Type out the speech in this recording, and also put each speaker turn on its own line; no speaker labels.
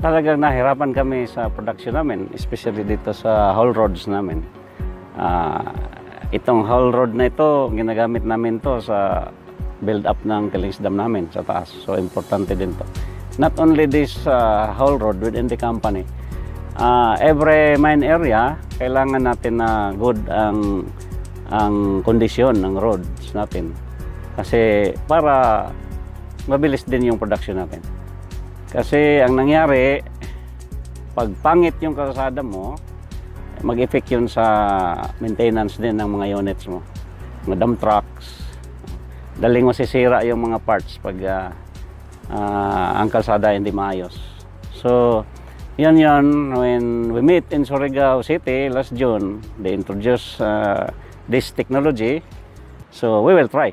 talagang nahirapan kami sa production namin, especially dito sa haul roads namin. Itong haul road na ito, ginagamit namin to sa build up ng Kilings Dam namin sa taas. So importante din to. Not only this haul road within the company, every mine area, kailangan natin na good ang kondisyon ng roads natin. Kasi para mabilis din yung production natin. Kasi ang nangyari, pag pangit yung kalsada mo, mag-effect yun sa maintenance din ng mga units mo. Mga dump trucks, daling masisira yung mga parts pag ang kalsada hindi maayos. So, yun when we meet in Surigao City last June, they introduced this technology. So, we will try.